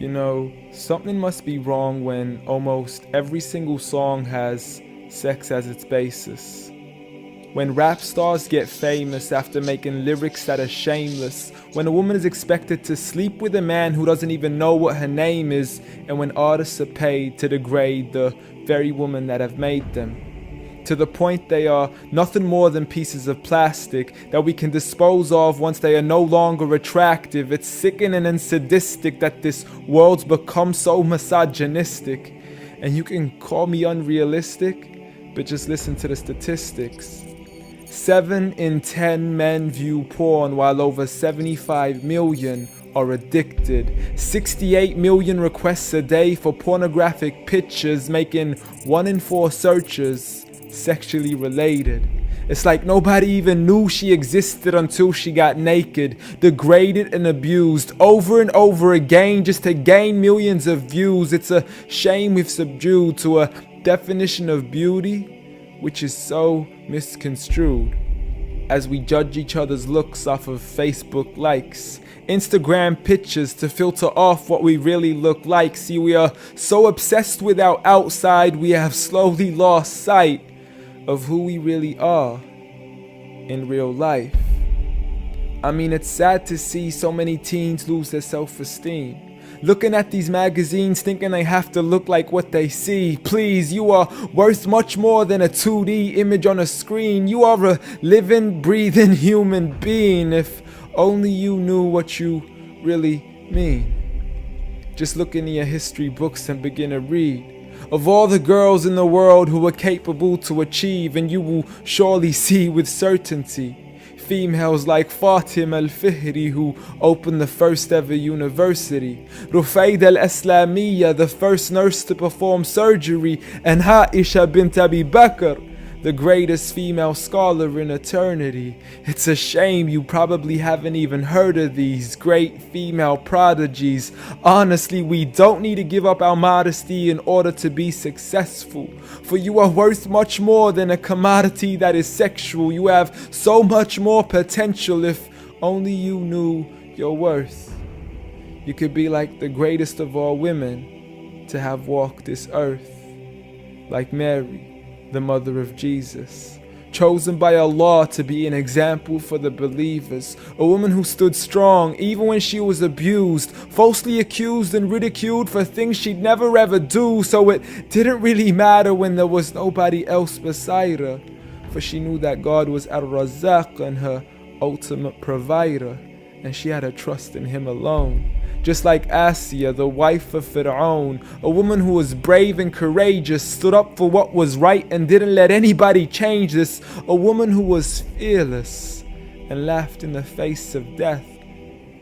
You know, something must be wrong when almost every single song has sex as its basis. When rap stars get famous after making lyrics that are shameless. When a woman is expected to sleep with a man who doesn't even know what her name is. And when artists are paid to degrade the very women that have made them. To the point they are nothing more than pieces of plastic that we can dispose of once they are no longer attractive. It's sickening and sadistic that this world's become so misogynistic. And you can call me unrealistic, but just listen to the statistics. 7 in 10 men view porn, while over 75 million are addicted. 68 million requests a day for pornographic pictures, making 1 in 4 searches sexually related. It's like nobody even knew she existed until she got naked, degraded and abused over and over again just to gain millions of views. It's a shame we've subdued to a definition of beauty which is so misconstrued. As we judge each other's looks off of Facebook likes, Instagram pictures to filter off what we really look like. See, we are so obsessed with our outside, we have slowly lost sight of who we really are in real life. I mean, it's sad to see so many teens lose their self-esteem. Looking at these magazines thinking they have to look like what they see. Please, you are worth much more than a 2D image on a screen. You are a living, breathing human being. If only you knew what you really mean. Just look into your history books and begin to read of all the girls in the world who were capable to achieve, and you will surely see with certainty females like Fatima al-Fihri, who opened the first ever university, Rufayda al-Islamiyya, the first nurse to perform surgery, and Aisha bint Abi Bakr, the greatest female scholar in eternity. It's a shame you probably haven't even heard of these great female prodigies. Honestly, we don't need to give up our modesty in order to be successful. For you are worth much more than a commodity that is sexual. You have so much more potential if only you knew your worth. You could be like the greatest of all women to have walked this earth. Like Mary, the mother of Jesus, chosen by Allah to be an example for the believers. A woman who stood strong even when she was abused, falsely accused and ridiculed for things she'd never ever do. So it didn't really matter when there was nobody else beside her, for she knew that God was Ar-Razzaq and her ultimate provider, and she had her trust in Him alone. Just like Asiya, the wife of Fir'aun, a woman who was brave and courageous, stood up for what was right and didn't let anybody change this. A woman who was fearless and laughed in the face of death,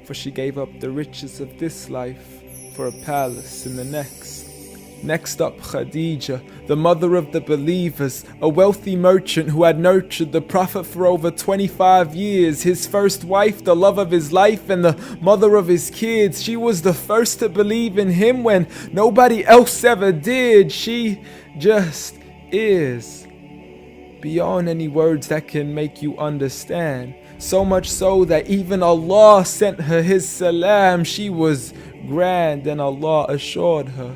for she gave up the riches of this life for a palace in the next. Next up, Khadija, the mother of the believers, a wealthy merchant who had nurtured the Prophet for over 25 years, his first wife, the love of his life and the mother of his kids. She was the first to believe in him when nobody else ever did. She just is, beyond any words that can make you understand. So much so that even Allah sent her His salam. She was grand and Allah assured her,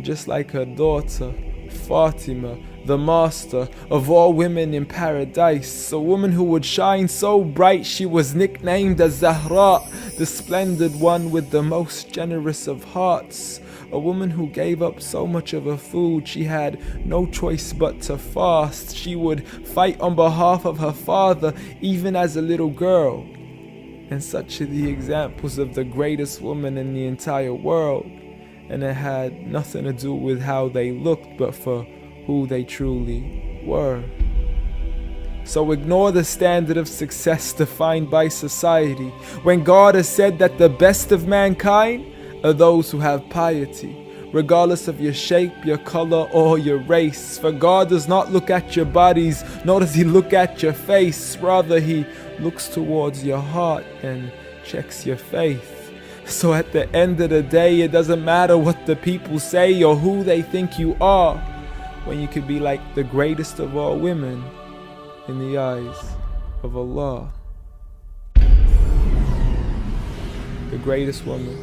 just like her daughter, Fatima, the master of all women in paradise. A woman who would shine so bright she was nicknamed as Zahra, the splendid one with the most generous of hearts. A woman who gave up so much of her food she had no choice but to fast. She would fight on behalf of her father even as a little girl. And such are the examples of the greatest woman in the entire world. And it had nothing to do with how they looked, but for who they truly were. So ignore the standard of success defined by society, when God has said that the best of mankind are those who have piety, regardless of your shape, your color, or your race. For God does not look at your bodies, nor does He look at your face. Rather, He looks towards your heart and checks your faith. So at the end of the day, it doesn't matter what the people say or who they think you are, when you could be like the greatest of all women in the eyes of Allah. The greatest woman